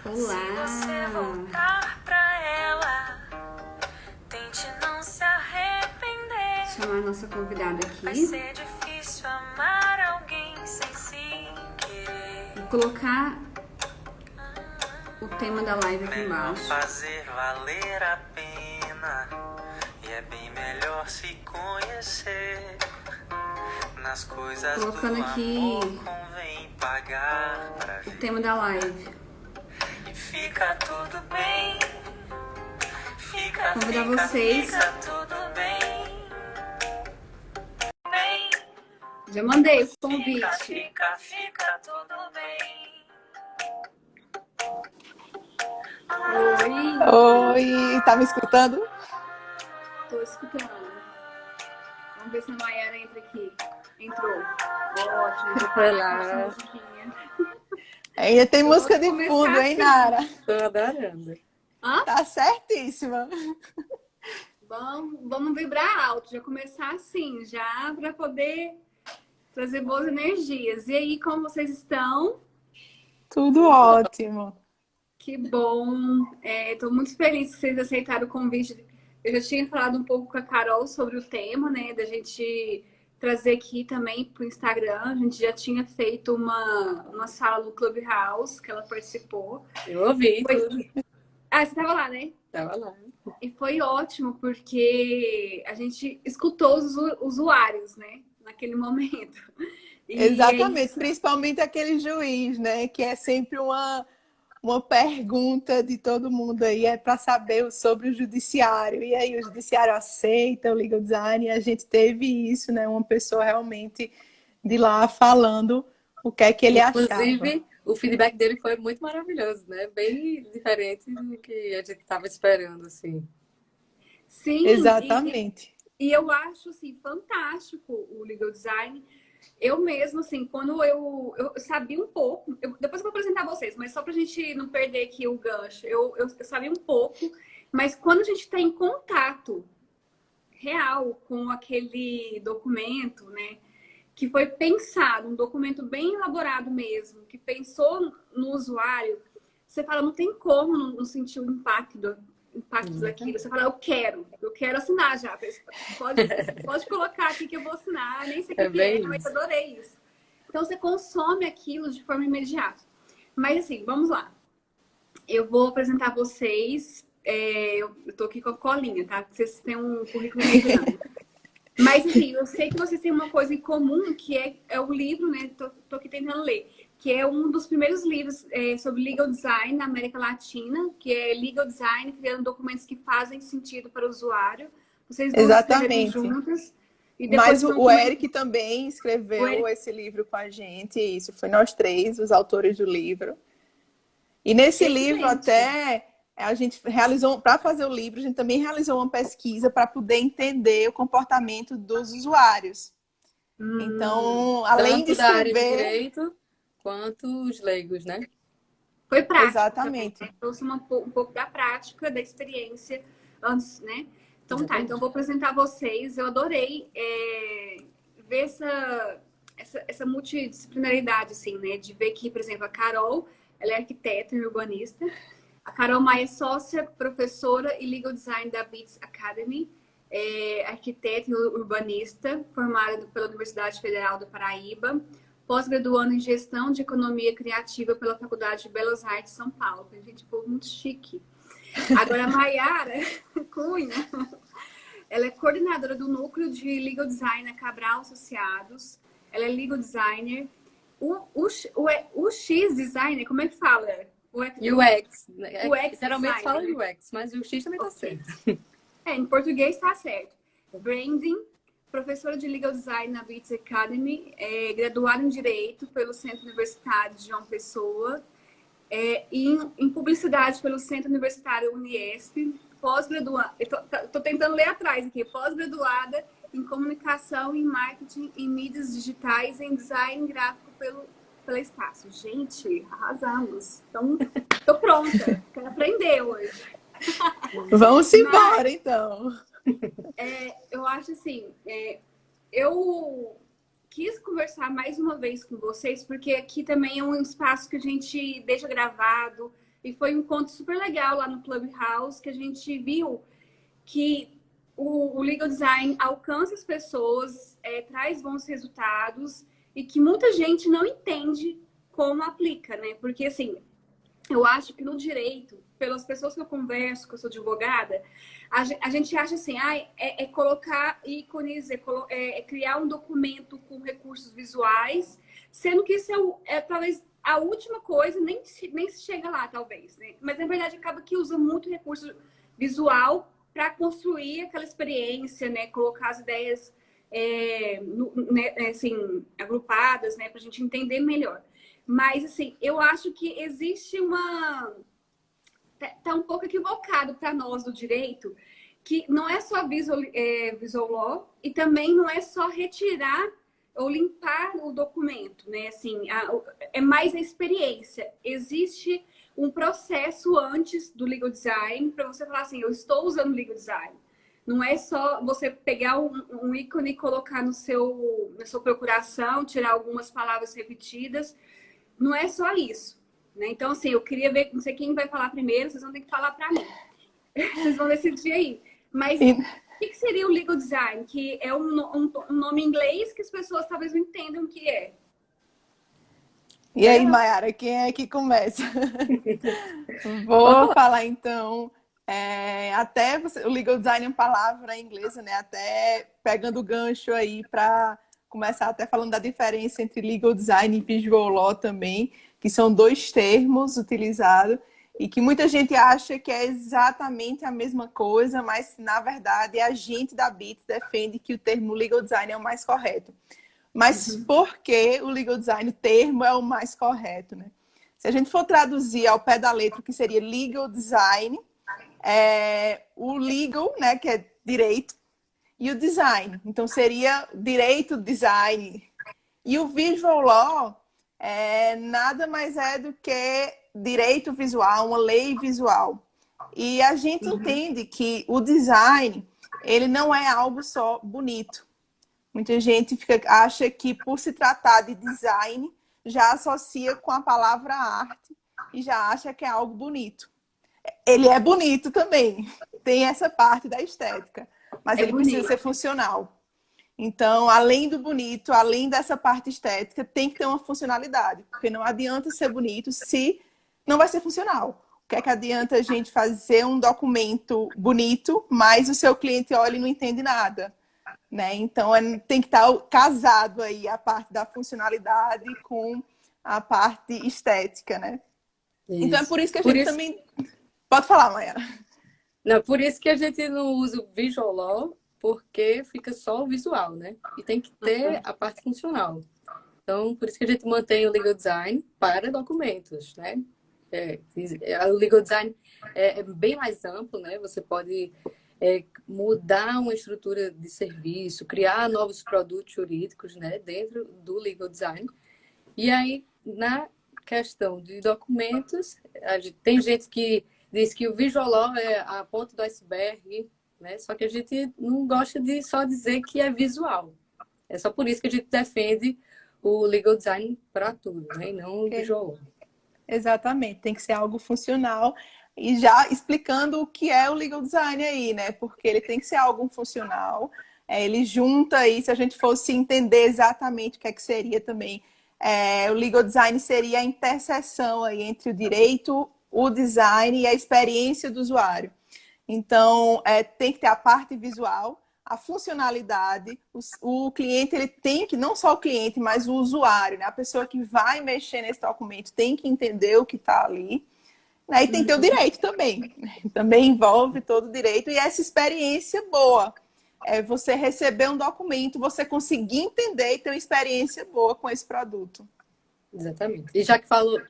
Olá! Se você voltar pra ela, tente não se arrepender. Vou chamar a nossa convidada Vai aqui. ser difícil amar alguém sem se querer. Vou colocar o tema da live aqui Melhor embaixo. fazer valer a pena. E é bem melhor se conhecer. Nas coisas Colocando do aqui amor convém pagar pra o ver. tema da live. E fica tudo bem. Fica, Convidar fica, vocês. fica tudo bem. Bem. Já mandei o Fica, convite. fica, fica tudo bem. Oi! Oi, tá me escutando? Tô escutando. Vamos ver se a Mayara entra aqui. Entrou. Ótimo. Já Foi tá lá. com essa musiquinha. Ainda tem Eu música vou de começar fundo, hein, assim. Nara? Tô adorando. Hã? Tá certíssima. Vamos vibrar alto. Já começar assim, já para poder trazer boas energias. E aí, como vocês estão? Tudo ótimo. Que bom. Estou muito feliz que vocês aceitaram o convite. Eu já tinha falado um pouco com a Carol sobre o tema, né? Da gente trazer aqui também para o Instagram. A gente já tinha feito uma sala no Clubhouse que ela participou. Eu ouvi Foi- tudo. Ah, você estava lá, né? Tava lá. E foi ótimo, porque a gente escutou os usuários, né? Naquele momento. E Exatamente, é isso. principalmente aquele juiz, né? Que é sempre uma pergunta de todo mundo aí, é para saber sobre o judiciário. E aí, o judiciário aceita o legal design, e a gente teve isso, né? Uma pessoa realmente de lá falando o que é que ele achava. Inclusive, o feedback dele foi muito maravilhoso, né? Bem diferente do que a gente estava esperando, assim. Sim, Exatamente. e eu acho, assim, fantástico o legal design. Eu mesmo, assim, quando eu sabia um pouco, depois eu vou apresentar vocês, mas só pra gente não perder aqui o gancho, eu sabia um pouco, mas quando a gente está em contato real com aquele documento, né, que foi pensado, um documento bem elaborado mesmo, que pensou no usuário, você fala, não tem como não sentir o impacto daquilo. Você fala, eu quero assinar já. Pode colocar aqui que eu vou assinar, nem sei o que bem é, mas isso. adorei isso. Então você consome aquilo de forma imediata. Mas assim, vamos lá. Eu vou apresentar vocês. Eu tô aqui com a colinha, tá? Porque vocês têm um currículo meio grande. Mas assim, eu sei que vocês têm uma coisa em comum, que é o livro, né? Tô aqui tentando ler. Que é um dos primeiros livros sobre legal design na América Latina, que é Legal Design, criando documentos que fazem sentido para o usuário. Vocês duas escreveram Exatamente. juntas. E Mas depois vão o Eric também O escreveu Eric- esse livro com a gente, e isso foi nós três, os autores do livro. E nesse Excelente. livro até a gente realizou, para fazer o livro, a gente também realizou uma pesquisa para poder entender o comportamento dos usuários. Então, além de Tanto da área de escrever, direito, quanto os leigos, né? Foi prático exatamente. também, né? Trouxe um pouco da prática, da experiência antes, né? Então tá, então eu vou apresentar vocês. Eu adorei ver essa multidisciplinaridade, assim, né? De ver que, por exemplo, a Carol, ela é arquiteta e urbanista. A Carol Maia é sócia, professora e legal design da Beats Academy. Arquiteta e urbanista, formada pela Universidade Federal do Paraíba. Pós-graduando em Gestão de Economia Criativa pela Faculdade de Belas Artes de São Paulo. Gente, povo muito chique. Agora, a Mayara Cunha, ela é coordenadora do Núcleo de Legal Design na Cabral Associados. Ela é legal designer. O X designer, como é que fala? UX. Né? UX Geralmente fala designer. UX, mas o X também tá Ok. certo. Em português está certo. Branding, professora de Legal Design na Beats Academy, graduada em Direito pelo Centro Universitário de João Pessoa, e em Publicidade pelo Centro Universitário Uniesp, pós-graduada, estou tentando ler atrás aqui, pós-graduada em Comunicação e Marketing em Mídias Digitais e em Design Gráfico pela Estácio. Gente, arrasamos. Então, estou pronta, quero aprender hoje. Vamos embora, então. Eu acho assim, eu quis conversar mais uma vez com vocês, porque aqui também é um espaço que a gente deixa gravado e foi um encontro super legal lá no Clubhouse, que a gente viu que o legal design alcança as pessoas, traz bons resultados e que muita gente não entende como aplica, né? Porque, assim, eu acho que no direito, pelas pessoas que eu converso, que eu sou advogada, a gente acha assim, colocar ícones, criar um documento com recursos visuais, sendo que isso talvez a última coisa, nem se chega lá, talvez, né? Mas, na verdade, acaba que usa muito recurso visual para construir aquela experiência, né? Colocar as ideias assim, agrupadas, né? Para a gente entender melhor. Mas, assim, eu acho que existe tá um pouco equivocado para nós do direito, que não é só visual law e também não é só retirar ou limpar o documento, né? Assim, é mais a experiência. Existe um processo antes do legal design para você falar assim, eu estou usando legal design. Não é só você pegar um ícone e colocar na sua procuração, tirar algumas palavras repetidas. Não é só isso, né? Então, assim, eu queria ver, não sei quem vai falar primeiro, vocês vão ter que falar para mim. Vocês vão decidir aí. Mas o que seria o legal design? Que é um nome em inglês que as pessoas talvez não entendam o que é. E aí, Mayara, quem é que começa? Vou falar, então. O legal design é uma palavra inglesa, né? Até pegando o gancho aí para começar até falando da diferença entre legal design e visual law também, que são dois termos utilizados e que muita gente acha que é exatamente a mesma coisa, mas na verdade a gente da BIT defende que o termo legal design é o mais correto. Mas por que o legal design, o termo, é o mais correto, né? Se a gente for traduzir ao pé da letra o que seria legal design, o legal, né, que é direito, e o design. Então, seria direito, design. E o visual law nada mais é do que direito visual, uma lei visual. E a gente entende que o design, ele não é algo só bonito. Muita gente acha que, por se tratar de design, já associa com a palavra arte e já acha que é algo bonito. Ele é bonito também, tem essa parte da estética, mas ele precisa ser funcional. Então, além do bonito, além dessa parte estética, tem que ter uma funcionalidade, porque não adianta ser bonito se não vai ser funcional. O que é que adianta a gente fazer um documento bonito, mas o seu cliente olha e não entende nada? Né? Então, tem que estar casado aí a parte da funcionalidade com a parte estética, né? Isso. Então, é por isso que a gente também... Pode falar, Mayara. Não, por isso que a gente não usa o visual law, porque fica só o visual, né? E tem que ter a parte funcional. Então, por isso que a gente mantém o legal design para documentos, né? O legal design é bem mais amplo, né? Você pode mudar uma estrutura de serviço, criar novos produtos jurídicos, né? Dentro do legal design. E aí, na questão de documentos, tem gente que diz que o visual law é a ponta do iceberg, né? Só que a gente não gosta de só dizer que é visual. É só por isso que a gente defende o legal design para tudo, né? E não o visual law. Exatamente, tem que ser algo funcional. E já explicando o que é o legal design aí, né? Porque ele tem que ser algo funcional. Ele junta aí, se a gente fosse entender exatamente o que é que seria também. O legal design seria a interseção aí entre o direito, o design e a experiência do usuário. Então, tem que ter a parte visual, a funcionalidade, o cliente, ele tem que, não só o cliente, mas o usuário, né? A pessoa que vai mexer nesse documento tem que entender o que está ali. Né? E tem que ter o direito também. Também envolve todo o direito e essa experiência boa. Você receber um documento, você conseguir entender e ter uma experiência boa com esse produto. Exatamente. E já que falou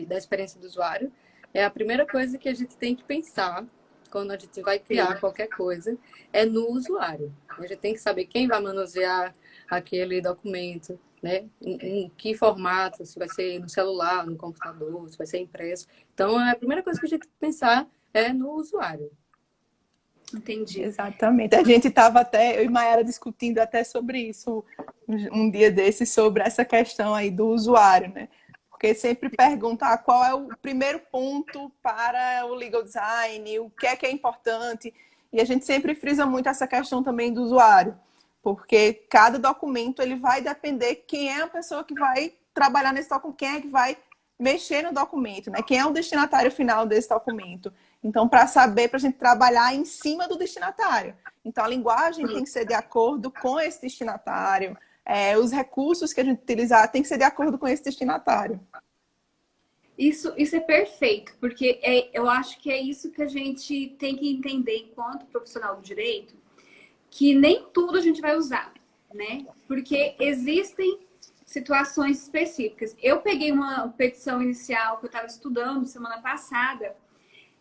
da experiência do usuário, a primeira coisa que a gente tem que pensar quando a gente vai criar qualquer coisa é no usuário. A gente tem que saber quem vai manusear aquele documento, né? Em que formato, se vai ser no celular, no computador, se vai ser impresso. Então, a primeira coisa que a gente tem que pensar é no usuário. Entendi. Exatamente. A gente estava até, eu e Mayara discutindo até sobre isso um dia desses, sobre essa questão aí do usuário, né? Porque porque sempre pergunta qual é o primeiro ponto para o legal design, o que é importante. E a gente sempre frisa muito essa questão também do usuário, porque cada documento ele vai depender quem é a pessoa que vai trabalhar nesse documento, quem é que vai mexer no documento, né? Quem é o destinatário final desse documento. Então, para saber, para a gente trabalhar em cima do destinatário. Então, a linguagem tem que ser de acordo com esse destinatário. Os recursos que a gente utilizar tem que ser de acordo com esse destinatário. Isso é perfeito, porque eu acho que é isso que a gente tem que entender enquanto profissional do direito, que nem tudo a gente vai usar, né? Porque existem situações específicas. Eu peguei uma petição inicial que eu estava estudando semana passada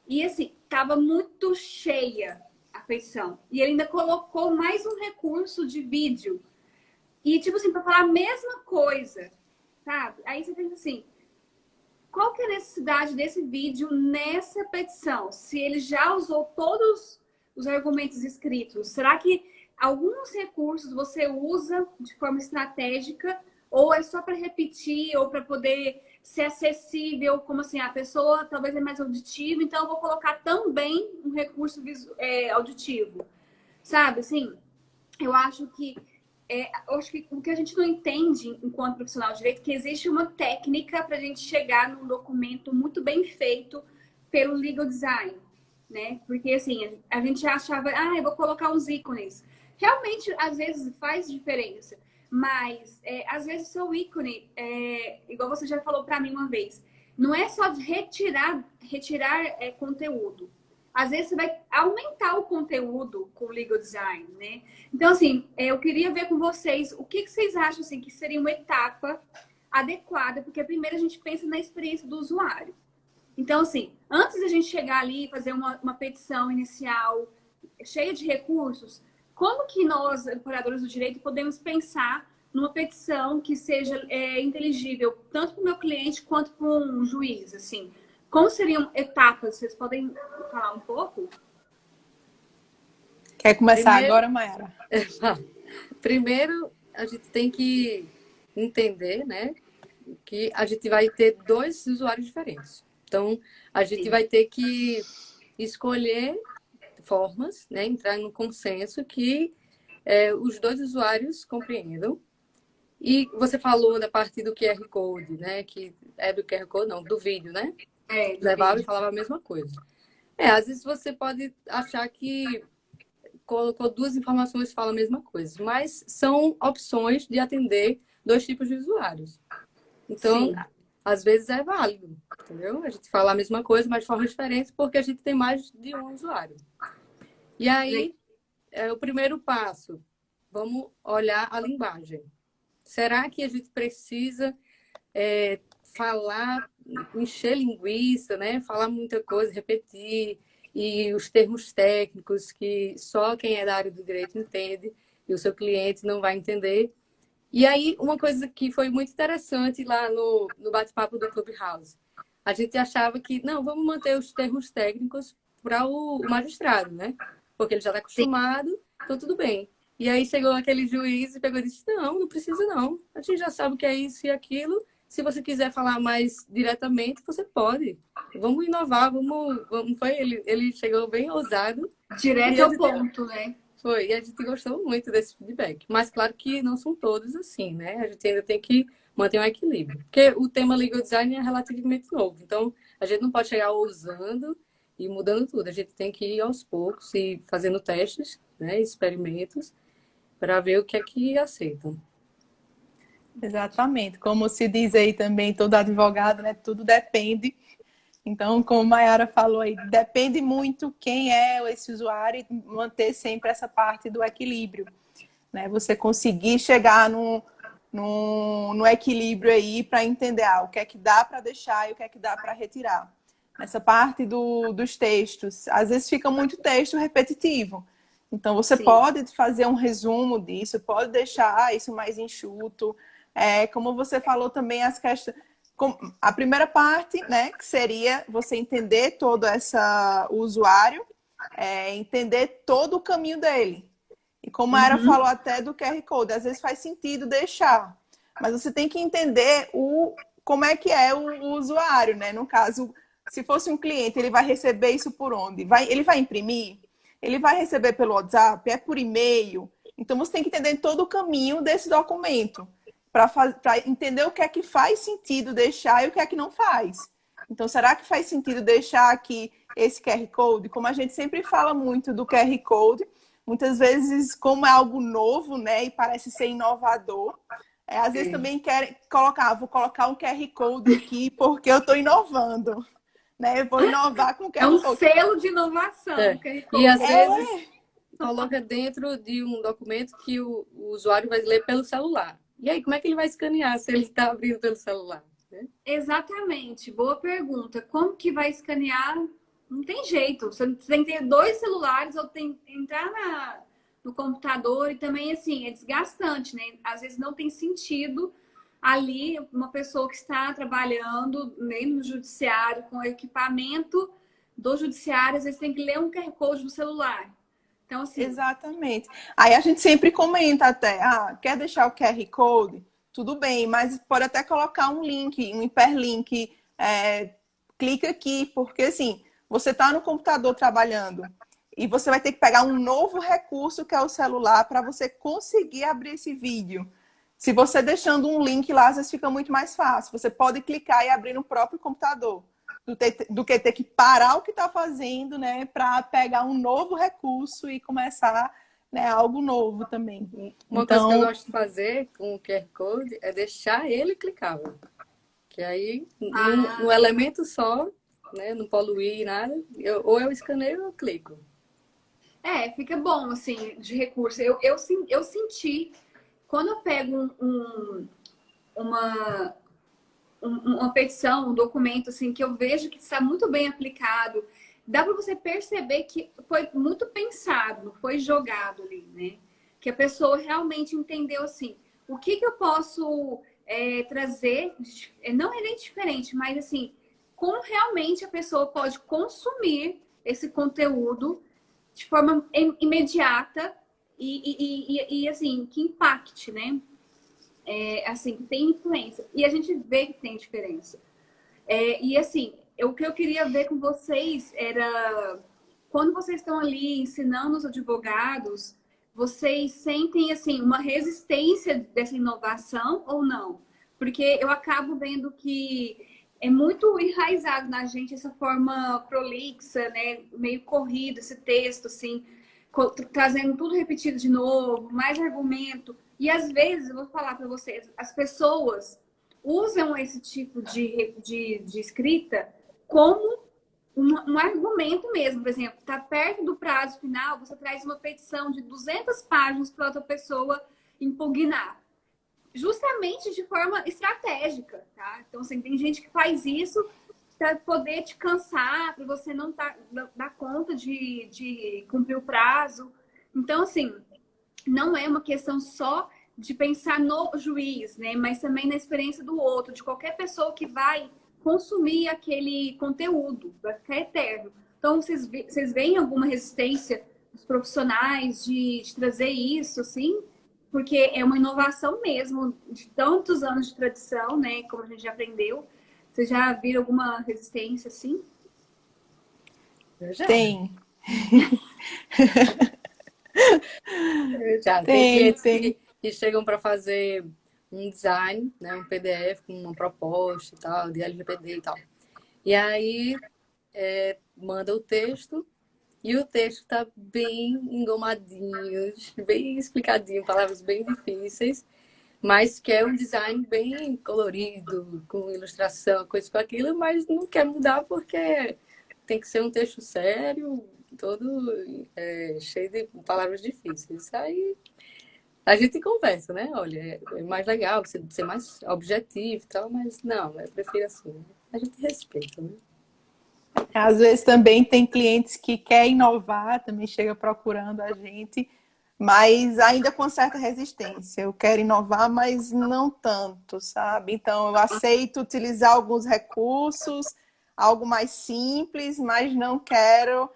e, assim, estava muito cheia a petição. E ele ainda colocou mais um recurso de vídeo. E, tipo assim, para falar a mesma coisa, sabe? Aí você pensa assim, qual que é a necessidade desse vídeo nessa petição? Se ele já usou todos os argumentos escritos, será que alguns recursos você usa de forma estratégica ou é só para repetir ou para poder ser acessível, como assim, a pessoa talvez é mais auditiva, então eu vou colocar também um recurso auditivo, sabe? Assim, eu acho que o que a gente não entende enquanto profissional de direito é que existe uma técnica para a gente chegar num documento muito bem feito pelo legal design, né? Porque assim, a gente achava, eu vou colocar uns ícones. Realmente, às vezes, faz diferença. Mas, às vezes, o seu ícone, igual você já falou para mim uma vez, não é só de retirar conteúdo. Às vezes, você vai aumentar o conteúdo com o legal design, né? Então, assim, eu queria ver com vocês o que vocês acham assim, que seria uma etapa adequada, porque primeiro a gente pensa na experiência do usuário. Então, assim, antes da gente chegar ali e fazer uma petição inicial cheia de recursos, como que nós, operadores do direito, podemos pensar numa petição que seja inteligível tanto para o meu cliente quanto para um juiz, assim? Como seriam etapas? Vocês podem falar um pouco? Quer começar agora, Mayara? Primeiro, a gente tem que entender, né, que a gente vai ter dois usuários diferentes. Então, a gente vai ter que escolher formas, né, entrar no consenso que os dois usuários compreendam. E você falou da parte do QR Code, né, que é do QR Code, não, do vídeo, né? Levava e falava a mesma coisa. Às vezes você pode achar que colocou duas informações e fala a mesma coisa, mas são opções de atender dois tipos de usuários. Então, às vezes é válido, entendeu? A gente fala a mesma coisa, mas de forma diferente, porque a gente tem mais de um usuário. E aí, o primeiro passo, vamos olhar a linguagem. Será que a gente precisa falar, encher linguiça, né? Falar muita coisa, repetir, e os termos técnicos que só quem é da área do direito entende e o seu cliente não vai entender. E aí, uma coisa que foi muito interessante lá no bate-papo do Clubhouse, a gente achava que, não, vamos manter os termos técnicos para o magistrado, né? Porque ele já está acostumado, então tudo bem. E aí chegou aquele juiz e pegou e disse, não precisa não, a gente já sabe o que é isso e aquilo. Se você quiser falar mais diretamente, você pode. Vamos inovar, vamos foi ele chegou bem ousado. Direto ao ponto, né? Foi, e a gente gostou muito desse feedback. Mas claro que não são todos assim, né? A gente ainda tem que manter um equilíbrio. Porque o tema legal design é relativamente novo. Então, a gente não pode chegar ousando e mudando tudo. A gente tem que ir aos poucos e fazendo testes, né? Experimentos, para ver o que é que aceitam. Exatamente. Como se diz aí também, todo advogado, né? Tudo depende. Então, como a Mayara falou aí, depende muito quem é esse usuário e manter sempre essa parte do equilíbrio, né? Você conseguir chegar no equilíbrio aí para entender o que é que dá para deixar e o que é que dá para retirar. Essa parte dos textos, às vezes fica muito texto repetitivo. Então, você pode fazer um resumo disso, pode deixar isso mais enxuto. Como você falou também, as questões... A primeira parte, né, que seria você entender todo o usuário, entender todo o caminho dele. E como a Era falou até do QR Code, às vezes faz sentido deixar, mas você tem que entender como é que é o usuário, né? No caso, se fosse um cliente, ele vai receber isso por onde? Ele vai imprimir? Ele vai receber pelo WhatsApp? É por e-mail? Então, você tem que entender todo o caminho desse documento para entender o que é que faz sentido deixar e o que é que não faz. Então, será que faz sentido deixar aqui esse QR Code? Como a gente sempre fala muito do QR Code, muitas vezes, como é algo novo, né, e parece ser inovador, às vezes também querem colocar, vou colocar um QR Code aqui porque eu estou inovando, né? Eu vou inovar com o É um QR Code. selo de inovação. E às vezes coloca dentro de um documento que o usuário vai ler pelo celular. E aí, como é que ele vai escanear se ele está abrindo pelo celular? Né? Exatamente, boa pergunta. Como que vai escanear? Não tem jeito. Você tem que ter 2 celulares ou tem que entrar no computador e também, assim, é desgastante, né? Às vezes não tem sentido ali uma pessoa que está trabalhando no judiciário com equipamento do judiciário, às vezes tem que ler um QR Code no celular. Então, assim... Exatamente. Aí a gente sempre comenta até, quer deixar o QR Code? Tudo bem, mas pode até colocar um link, um hiperlink, clica aqui, porque assim, você está no computador trabalhando e você vai ter que pegar um novo recurso que é o celular para você conseguir abrir esse vídeo. Se você deixando um link lá, às vezes fica muito mais fácil. Você pode clicar e abrir no próprio computador, do que ter que parar o que está fazendo, né, para pegar um novo recurso e começar, né, algo novo também. Uma coisa que eu gosto de fazer com o QR Code é deixar ele clicável. Que aí, no elemento só, né, não poluir nada, ou eu escaneio ou eu clico. Fica bom, assim, de recurso. Eu senti, quando eu pego uma petição, um documento, assim, que eu vejo que está muito bem aplicado, dá para você perceber que foi muito pensado, não foi jogado ali, né? Que a pessoa realmente entendeu, assim, o que eu posso trazer, não é nem diferente, mas, assim, como realmente a pessoa pode consumir esse conteúdo de forma imediata e assim, que impacte, né? Assim, que tem influência. E a gente vê que tem diferença. E assim, o que eu queria ver com vocês era, quando vocês estão ali ensinando os advogados, vocês sentem, assim, uma resistência dessa inovação ou não? Porque eu acabo vendo que é muito enraizado na gente essa forma prolixa, né? Meio corrido, esse texto, assim, trazendo tudo repetido de novo, mais argumento. E às vezes, eu vou falar para vocês, as pessoas usam esse tipo de escrita como um argumento mesmo. Por exemplo, está perto do prazo final, você traz uma petição de 200 páginas para outra pessoa impugnar. Justamente de forma estratégica, tá? Então, assim, tem gente que faz isso para poder te cansar, para você não dar conta de cumprir o prazo. Então, assim, não é uma questão só de pensar no juiz, né? Mas também na experiência do outro, de qualquer pessoa que vai consumir aquele conteúdo, vai ficar eterno. Então, vocês veem alguma resistência dos profissionais de trazer isso, assim? Porque é uma inovação mesmo, de tantos anos de tradição, né? Como a gente já aprendeu. Vocês já viram alguma resistência, assim? Eu já. Tem. Já. Tem clientes que chegam para fazer um design, né, um PDF com uma proposta e tal, de LGPD e tal. E aí manda o texto e o texto está bem engomadinho, bem explicadinho, palavras bem difíceis, mas quer um design bem colorido, com ilustração, coisa com aquilo, mas não quer mudar porque tem que ser um texto sério, todo cheio de palavras difíceis. Aí a gente conversa, né? Olha, é mais legal você ser mais objetivo e tal, mas não, eu prefiro assim. A gente respeita, né? Às vezes também tem clientes que querem inovar, também chega procurando a gente, mas ainda com certa resistência. Eu quero inovar, mas não tanto, sabe? Então, eu aceito utilizar alguns recursos, algo mais simples, mas não quero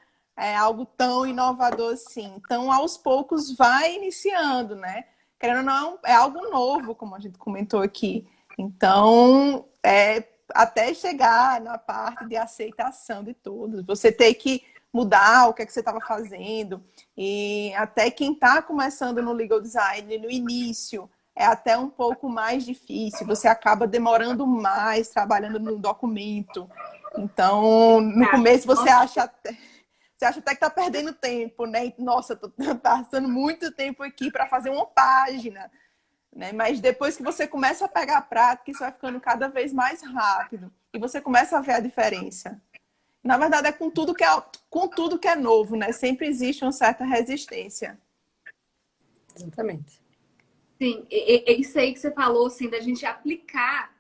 algo tão inovador assim. Então, aos poucos, vai iniciando, né? Querendo ou não, é algo novo, como a gente comentou aqui. Então, até chegar na parte de aceitação de tudo, você tem que mudar o que é que você estava fazendo. E até quem está começando no legal design, no início, é até um pouco mais difícil. Você acaba demorando mais trabalhando no documento. Então, no começo você acha até que está perdendo tempo, né? Nossa, estou passando muito tempo aqui para fazer uma página, né? Mas depois que você começa a pegar a prática, isso vai ficando cada vez mais rápido. E você começa a ver a diferença. Na verdade, é com tudo que é novo, né? Sempre existe uma certa resistência. Exatamente. Sim, isso aí que você falou, assim, da gente aplicar.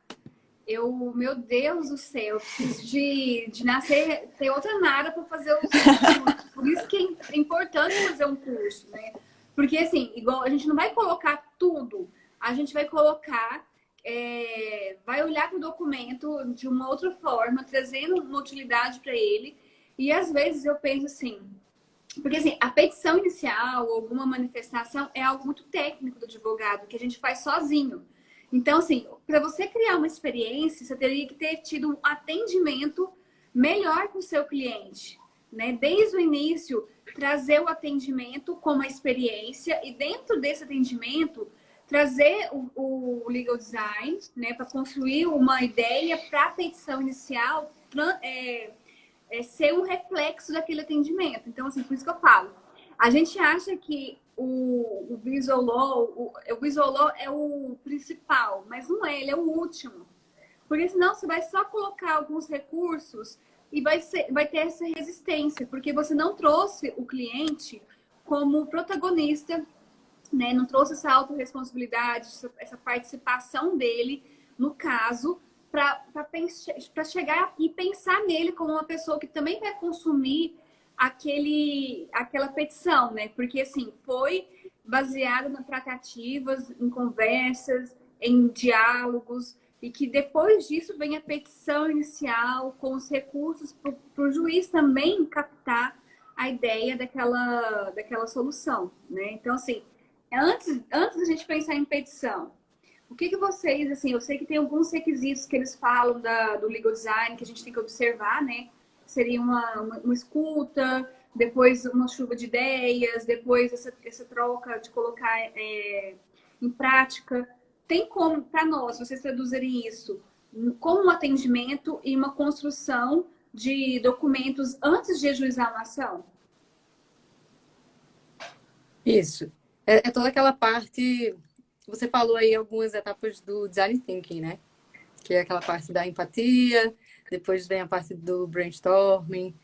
Meu Deus do céu, eu preciso de nascer, ter outra nada para fazer os cursos. Por isso que é importante fazer um curso, né? Porque, assim, igual a gente não vai colocar tudo, a gente vai colocar, vai olhar para o documento de uma outra forma, trazendo uma utilidade para ele. E às vezes eu penso assim, porque assim, a petição inicial, alguma manifestação, é algo muito técnico do advogado, que a gente faz sozinho. Então, assim, para você criar uma experiência, você teria que ter tido um atendimento melhor com o seu cliente, né? Desde o início, trazer o atendimento como uma experiência e dentro desse atendimento, trazer o legal design, né? Para construir uma ideia para a petição inicial ser um reflexo daquele atendimento. Então, assim, por isso que eu falo. A gente acha que o Visual Law, o Visual Law é o principal, mas não é, ele é o último. Porque senão você vai só colocar alguns recursos e vai ter essa resistência, porque você não trouxe o cliente como protagonista, né? Não trouxe essa autorresponsabilidade, essa participação dele no caso, para chegar e pensar nele como uma pessoa que também vai consumir aquela petição, né? Porque, assim, foi baseado nas tratativas, em conversas, em diálogos, e que depois disso vem a petição inicial com os recursos para o juiz também captar a ideia daquela solução, né? Então, assim, antes da gente pensar em petição, o que vocês, assim, eu sei que tem alguns requisitos que eles falam do legal design que a gente tem que observar, né? Seria uma escuta, depois uma chuva de ideias, depois essa troca de colocar em prática. Tem como, para nós, vocês traduzirem isso como um atendimento e uma construção de documentos antes de ajuizar uma ação? Isso. É toda aquela parte... Você falou aí algumas etapas do design thinking, né? Que é aquela parte da empatia, depois vem a parte do brainstorming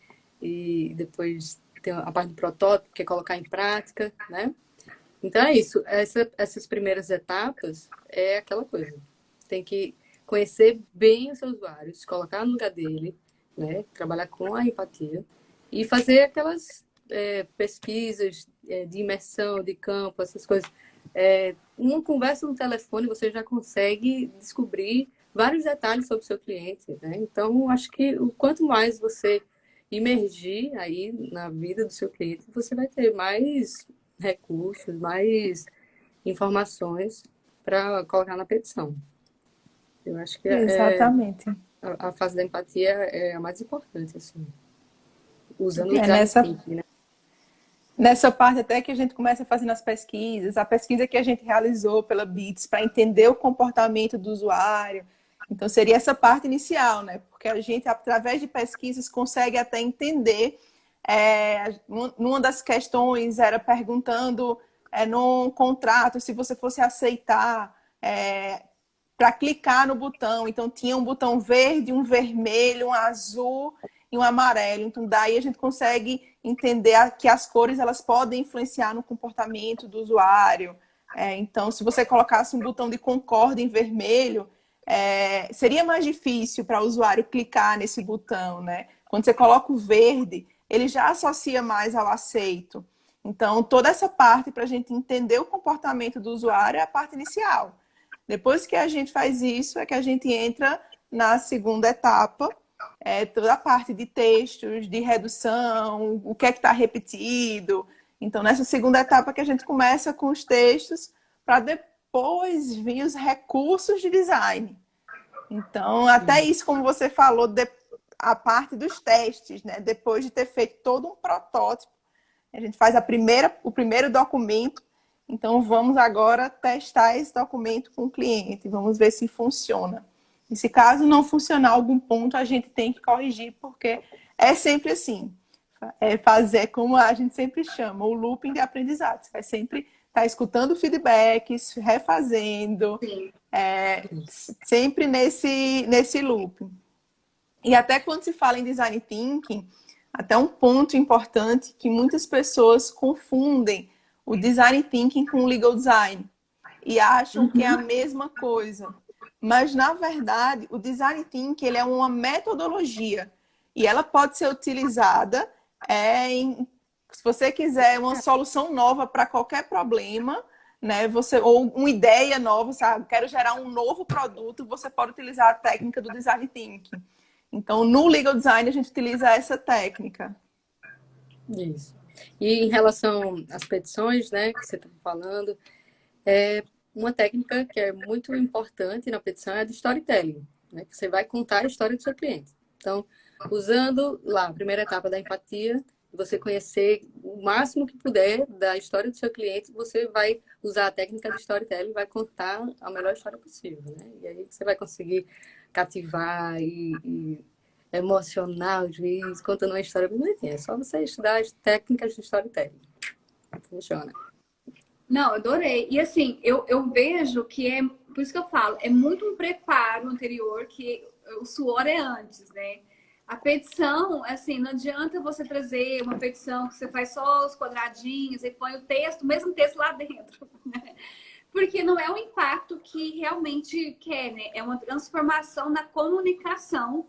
e depois tem a parte do protótipo, que é colocar em prática, né? Então é isso. Essas primeiras etapas é aquela coisa. Tem que conhecer bem o seu usuário, se colocar no lugar dele, né? Trabalhar com a empatia e fazer aquelas pesquisas de imersão, de campo, essas coisas. Uma conversa no telefone você já consegue descobrir vários detalhes sobre o seu cliente, né? Então, acho que o quanto mais você imergir aí na vida do seu cliente, você vai ter mais recursos, mais informações para colocar na petição. Eu acho que Exatamente. a fase da empatia é a mais importante, assim. Usando o nessa design thinking, né? Nessa parte até que a gente começa fazendo as pesquisas, a pesquisa que a gente realizou pela Bits para entender o comportamento do usuário. Então, seria essa parte inicial, né? Porque a gente, através de pesquisas, consegue até entender. Uma das questões era perguntando num contrato se você fosse aceitar para clicar no botão. Então, tinha um botão verde, um vermelho, um azul e um amarelo. Então, daí a gente consegue entender que as cores elas podem influenciar no comportamento do usuário. Então, se você colocasse um botão de concorda em vermelho, seria mais difícil para o usuário clicar nesse botão, né? Quando você coloca o verde, ele já associa mais ao aceito. Então, toda essa parte para a gente entender o comportamento do usuário é a parte inicial. Depois que a gente faz isso, é que a gente entra na segunda etapa, toda a parte de textos, de redução, o que é que está repetido. Então, nessa segunda etapa que a gente começa com os textos, para depois vir os recursos de design. Então, até isso, como você falou, a parte dos testes, né? Depois de ter feito todo um protótipo, a gente faz o primeiro documento. Então, vamos agora testar esse documento com o cliente. Vamos ver se funciona. E se caso não funcionar algum ponto, a gente tem que corrigir, porque é sempre assim. É fazer como a gente sempre chama, o looping de aprendizado. Você vai sempre estar escutando feedbacks, refazendo, sempre nesse looping. E até quando se fala em design thinking, até um ponto importante que muitas pessoas confundem o design thinking com o legal design e acham que é a mesma coisa. Mas, na verdade, o design thinking ele é uma metodologia e ela pode ser utilizada se você quiser uma solução nova para qualquer problema, né? Ou uma ideia nova, sabe? Quero gerar um novo produto, você pode utilizar a técnica do design thinking. Então, no legal design, a gente utiliza essa técnica. Isso. E em relação às petições, né, que você está falando, uma técnica que é muito importante na petição é a de storytelling, né? Que você vai contar a história do seu cliente. Então, usando lá a primeira etapa da empatia, você conhecer o máximo que puder da história do seu cliente, você vai usar a técnica de storytelling e vai contar a melhor história possível, né? E aí você vai conseguir cativar e emocionar o juiz contando uma história bonitinha. É só você estudar as técnicas de storytelling. Funciona. Não, adorei. E assim, eu vejo que por isso que eu falo, é muito um preparo anterior, que o suor é antes, né? A petição, assim, não adianta você trazer uma petição que você faz só os quadradinhos e põe o mesmo texto lá dentro, né? Porque não é o impacto que realmente quer, né? É uma transformação na comunicação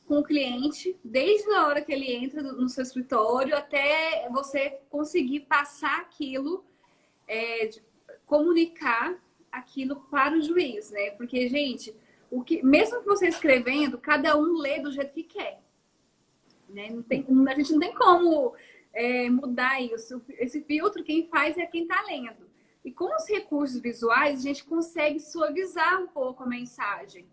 com o cliente, desde a hora que ele entra no seu escritório até você conseguir passar aquilo, comunicar aquilo para o juiz, né? Porque, gente, mesmo que você escrevendo, cada um lê do jeito que quer, né? A gente não tem como mudar isso. Esse filtro, quem faz é quem está lendo. E com os recursos visuais, a gente consegue suavizar um pouco a mensagem,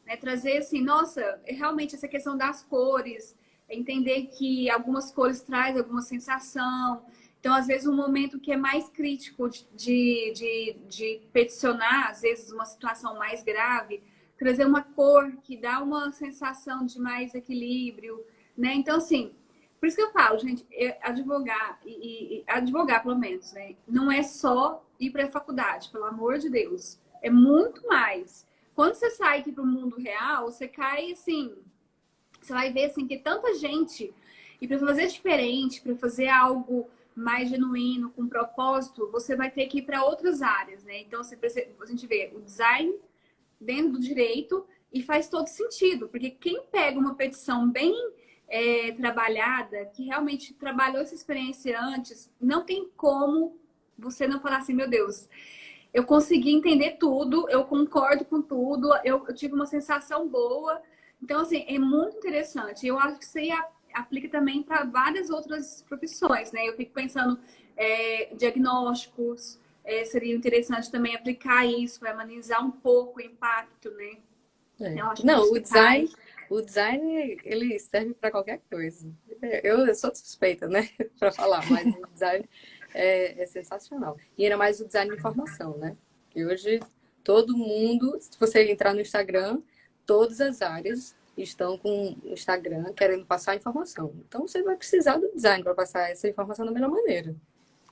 né? Trazer assim, nossa, realmente essa questão das cores, entender que algumas cores trazem alguma sensação. Então, às vezes, um momento que é mais crítico de peticionar, às vezes uma situação mais grave, trazer uma cor que dá uma sensação de mais equilíbrio, né? Então, assim, por isso que eu falo, gente, advogar, e advogar, pelo menos, né? Não é só ir para a faculdade, pelo amor de Deus. É muito mais. Quando você sai aqui para o mundo real, você cai, assim, você vai ver, assim, que tanta gente, e para fazer diferente, para fazer algo mais genuíno, com propósito, você vai ter que ir para outras áreas, né? Então, a gente vê o design dentro do direito e faz todo sentido, porque quem pega uma petição bem trabalhada, que realmente trabalhou essa experiência antes, não tem como você não falar assim, meu Deus, eu consegui entender tudo, eu concordo com tudo, eu tive uma sensação boa. Então, assim, é muito interessante. Eu acho que isso aí aplica também para várias outras profissões, né? Eu fico pensando, diagnósticos, seria interessante também aplicar isso para amenizar um pouco o impacto, né? Eu acho Não, o design, ele serve para qualquer coisa. Eu sou suspeita, né, para falar, mas o design é sensacional. E ainda mais o design de informação, né? Que hoje todo mundo, se você entrar no Instagram, todas as áreas estão com o Instagram querendo passar informação. Então, você vai precisar do design para passar essa informação da melhor maneira,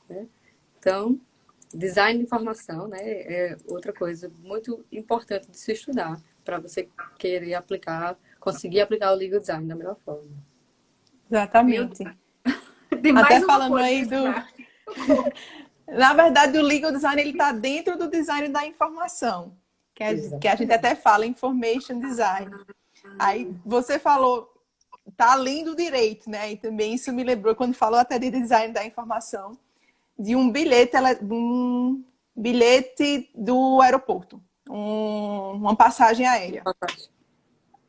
né? Então, design de informação, né, é outra coisa muito importante de se estudar para você querer conseguir aplicar o legal design da melhor forma. Exatamente. Tem mais Até uma falando coisa aí pra Na verdade, o legal design ele está dentro do design da informação, que a gente até fala information design. Aí você falou, tá além do direito, né? E também isso me lembrou quando falou até de design da informação, de um bilhete do aeroporto, uma passagem aérea.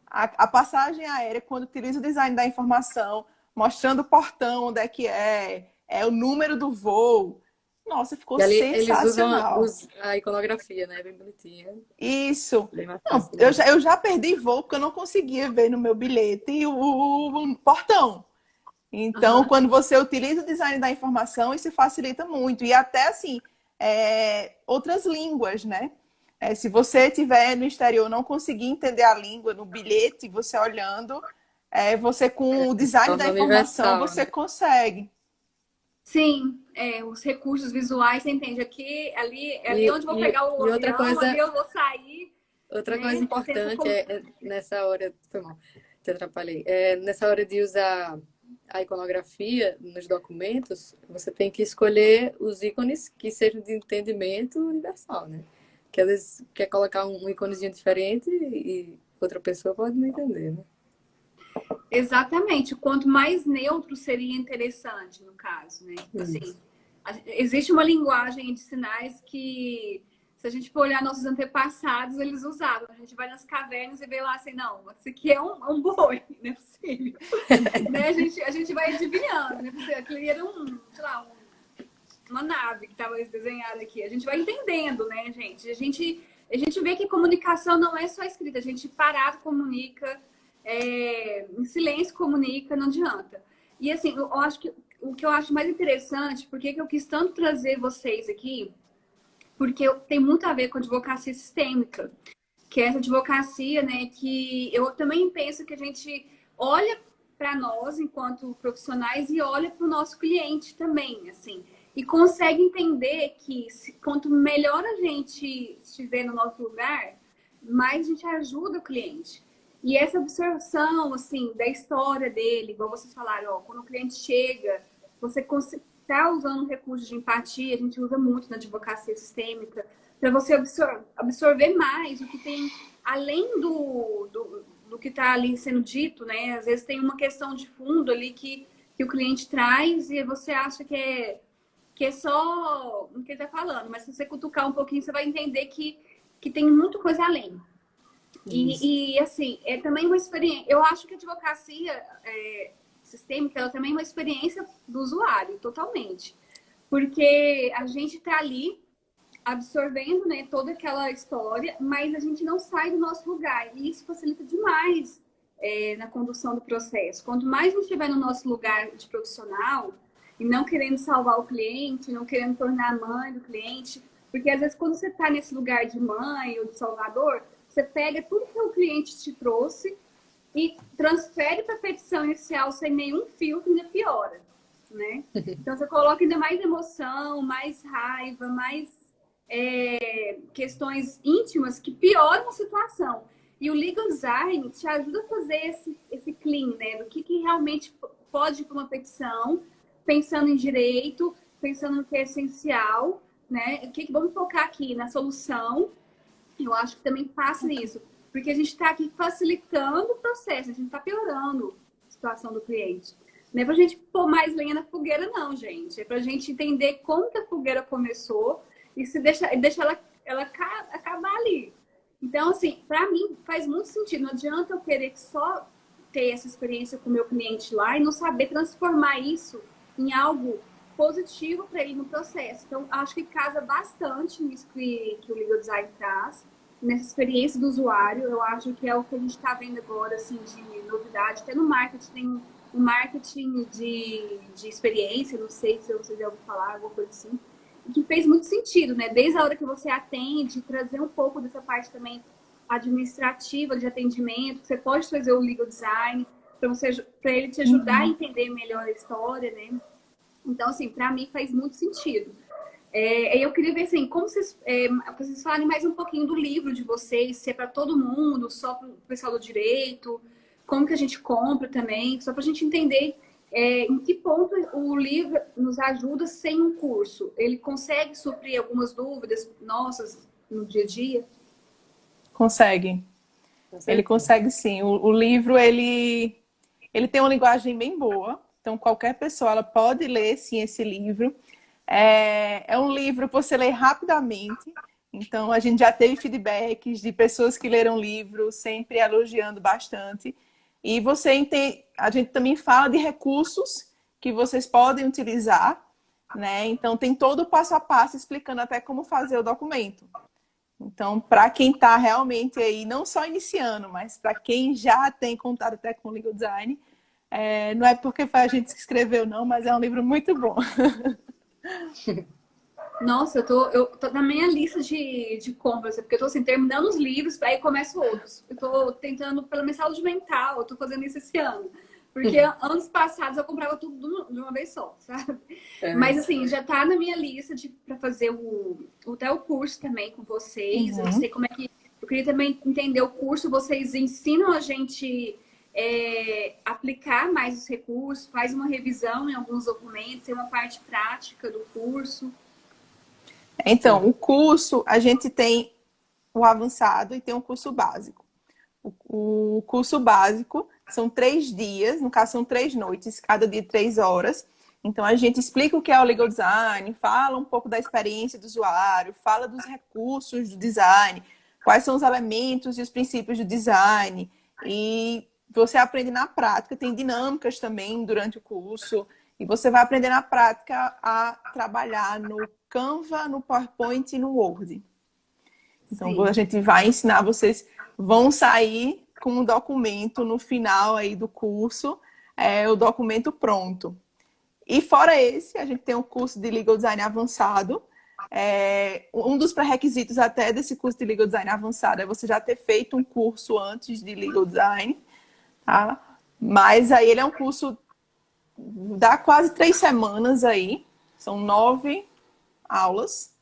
A passagem aérea, quando utiliza o design da informação, mostrando o portão onde é que é o número do voo. Nossa, ficou E ali eles usam sensacional. a iconografia, né? Bem bonitinha, Isso. bem mais Não, fácil de ler. eu já perdi voo porque eu não conseguia ver no meu bilhete o portão. Então, Aham. quando você utiliza o design da informação, isso facilita muito. E até, assim, outras línguas, né? Se você estiver no exterior e não conseguir entender a língua no bilhete, você olhando, você com o Se design da torna informação, universal, você né? consegue. Sim, os recursos visuais, você entende? Aqui, ali onde eu vou pegar o E avião, ali eu vou sair, outra coisa né? Tem essa importante é nessa hora, foi mal, te atrapalhei, nessa hora de usar a iconografia nos documentos, você tem que escolher os ícones que sejam de entendimento universal, né? Que às vezes quer colocar um íconezinho diferente e outra pessoa pode não entender, né? Exatamente. Quanto mais neutro seria interessante, no caso, né? Assim, Isso. existe uma linguagem de sinais que, se a gente for olhar nossos antepassados, eles usavam. A gente vai nas cavernas e vê lá assim, não, isso aqui é um boi, não é possível. Né? A gente vai adivinhando, né? Porque aquilo era sei lá, uma nave que estava desenhada aqui. A gente vai entendendo, né, gente? A gente vê que comunicação não é só escrita, a gente parado comunica, em silêncio comunica, não adianta. E assim, eu acho que o que eu acho mais interessante, por que eu quis tanto trazer vocês aqui, porque tem muito a ver com advocacia sistêmica, que é essa advocacia, né, que eu também penso que a gente olha para nós enquanto profissionais e olha para o nosso cliente também, assim, e consegue entender que quanto melhor a gente estiver no nosso lugar, mais a gente ajuda o cliente. E essa observação, assim, da história dele, igual vocês falaram, ó, quando o cliente chega, você está usando recursos de empatia, a gente usa muito na advocacia sistêmica, para você absorver mais o que tem além do que está ali sendo dito, né? Às vezes tem uma questão de fundo ali que o cliente traz e você acha que é só o que ele está falando, mas se você cutucar um pouquinho, você vai entender que tem muita coisa além. Isso. E assim, é também uma experiência. Eu acho que a advocacia sistêmica ela também é uma experiência do usuário, totalmente. Porque a gente está ali absorvendo, né, toda aquela história, mas a gente não sai do nosso lugar. E isso facilita demais na condução do processo. Quanto mais a gente estiver no nosso lugar de profissional e não querendo salvar o cliente, não querendo tornar a mãe do cliente, porque às vezes quando você está nesse lugar de mãe ou de salvador, você pega tudo que o cliente te trouxe e transfere para a petição inicial sem nenhum filtro, ainda piora, né? Então você coloca ainda mais emoção, mais raiva, mais questões íntimas que pioram a situação. E o legal design te ajuda a fazer esse clean, né? Do que realmente pode ir para uma petição, pensando em direito, pensando no que é essencial, né? Vamos focar aqui na solução. Eu acho que também passa isso, porque a gente está aqui facilitando o processo, a gente está piorando a situação do cliente. Não é para a gente pôr mais lenha na fogueira, não, gente. É para a gente entender como que a fogueira começou e se deixar ela acabar ali. Então, assim, para mim faz muito sentido. Não adianta eu querer só ter essa experiência com o meu cliente lá e não saber transformar isso em algo positivo para ele no processo. Então, acho que casa bastante nisso que o legal design traz, nessa experiência do usuário. Eu acho que é o que a gente está vendo agora, assim, de novidade. Até no marketing, tem um marketing de experiência, não sei se você já ouviu falar, alguma coisa assim, que fez muito sentido, né? Desde a hora que você atende, trazer um pouco dessa parte também administrativa de atendimento, você pode trazer o legal design para ele te ajudar a entender melhor a história, né? Então, assim, para mim faz muito sentido. Eu queria ver, assim, como vocês falarem mais um pouquinho do livro de vocês, se é para todo mundo, só para o pessoal do direito, como que a gente compra também, só para a gente entender em que ponto o livro nos ajuda sem um curso. Ele consegue suprir algumas dúvidas nossas no dia a dia? Consegue. Com Ele certeza. consegue sim. O livro, ele tem uma linguagem bem boa. Então, qualquer pessoa ela pode ler, sim, esse livro. É um livro que você lê rapidamente. Então, a gente já teve feedbacks de pessoas que leram o livro, sempre elogiando bastante. E a gente também fala de recursos que vocês podem utilizar né? Então tem todo o passo a passo explicando até como fazer o documento. Então, para quem está realmente aí, não só iniciando, mas para quem já tem contato até com o legal design, não é porque foi a gente que escreveu, não, mas é um livro muito bom. Nossa, eu tô na minha lista de compras, porque eu tô assim, terminando os livros, aí começo outros. Eu tô tentando, pela minha saúde mental, eu tô fazendo isso esse ano. Porque anos passados eu comprava tudo de uma vez só, sabe? Mas assim, já tá na minha lista para fazer até o curso também com vocês. Eu não sei como é que. Eu queria também entender o curso, vocês ensinam a gente aplicar mais os recursos, faz uma revisão em alguns documentos, tem uma parte prática do curso. Então, o curso, a gente tem o avançado e tem o curso básico. O curso básico são 3 dias, no caso são 3 noites, cada dia 3 horas. Então, a gente explica o que é o legal design, fala um pouco da experiência do usuário, fala dos recursos do design, quais são os elementos e os princípios do design. E você aprende na prática, tem dinâmicas também durante o curso. E você vai aprender na prática a trabalhar no Canva, no PowerPoint e no Word. Então, Sim. a gente vai ensinar, vocês vão sair com um documento no final aí do curso, o documento pronto. E fora esse, a gente tem um curso de Legal Design avançado. Um dos pré-requisitos até desse curso de Legal Design avançado é você já ter feito um curso antes de Legal Design, tá? Mas aí ele é um curso, dá quase 3 semanas aí, são 9 aulas,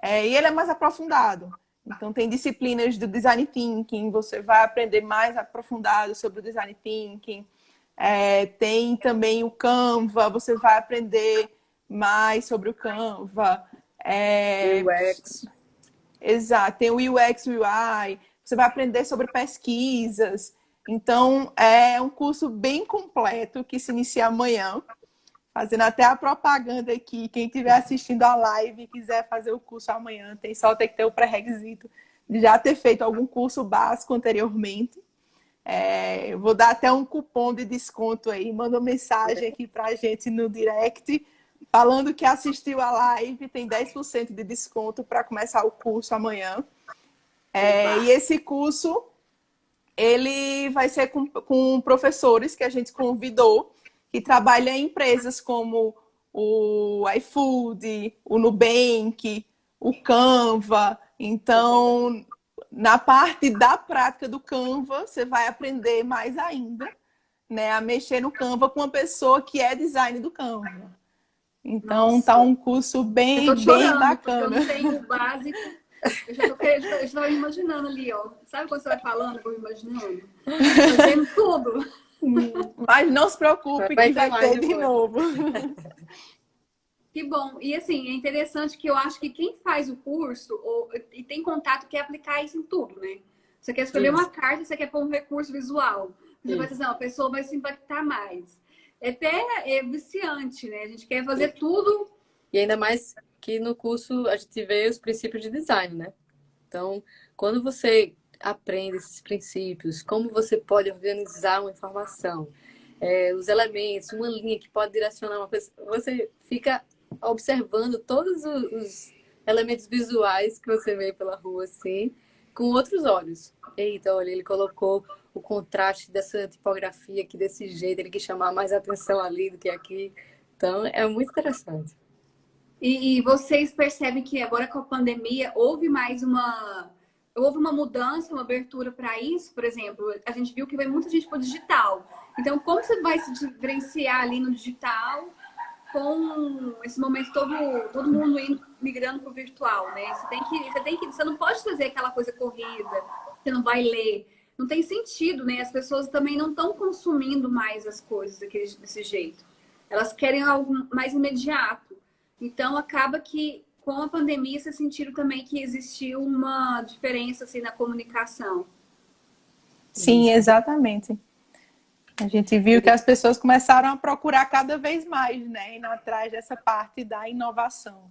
e ele é mais aprofundado. Então, tem disciplinas do Design Thinking, você vai aprender mais aprofundado sobre o Design Thinking. Tem também o Canva, você vai aprender mais sobre o Canva. UX. Exato, tem o UX, o UI, você vai aprender sobre pesquisas. Então, é um curso bem completo que se inicia amanhã. Fazendo até a propaganda aqui, quem estiver assistindo a live e quiser fazer o curso amanhã, tem que ter o pré-requisito de já ter feito algum curso básico anteriormente. Eu vou dar até um cupom de desconto aí, manda uma mensagem aqui pra gente no direct, falando que assistiu a live, tem 10% de desconto para começar o curso amanhã. E esse curso, ele vai ser com professores que a gente convidou, que trabalha em empresas como o iFood, o Nubank, o Canva. Então, na parte da prática do Canva, você vai aprender mais ainda, né, a mexer no Canva com uma pessoa que é design do Canva. Então, Nossa. tá um curso bem, eu tô chorando, bem bacana. porque eu não tenho o básico. Eu já tava imaginando ali, ó. Sabe quando você vai falando, eu vou imaginando? Fazendo tudo. Mas não se preocupe que vai ter de depois. novo. Que bom. E assim, é interessante que eu acho que quem faz o curso e tem contato quer aplicar isso em tudo, né? Você quer escrever uma carta, você quer pôr um recurso visual. Você vai dizer, não, a pessoa vai se impactar mais. É viciante, né? A gente quer fazer tudo. E ainda mais que no curso a gente vê os princípios de design, né? Então, quando você aprende esses princípios, como você pode organizar uma informação, os elementos, uma linha que pode direcionar uma pessoa, você fica observando todos os elementos visuais que você vê pela rua, assim, com outros olhos. Eita, olha, ele colocou o contraste dessa tipografia aqui desse jeito, ele quis chamar mais atenção ali do que aqui. Então, é muito interessante. E vocês percebem que agora com a pandemia houve uma mudança, uma abertura para isso? Por exemplo, a gente viu que veio muita gente para o digital. Então, como você vai se diferenciar ali no digital com esse momento todo mundo migrando para o virtual, né? Você não pode fazer aquela coisa corrida, você não vai ler. Não tem sentido, né? As pessoas também não estão consumindo mais as coisas desse jeito. Elas querem algo mais imediato. Então, acaba que com a pandemia, vocês sentiram também que existiu uma diferença assim, na comunicação. Sim, exatamente. A gente viu que as pessoas começaram a procurar cada vez mais, né? Indo atrás dessa parte da inovação.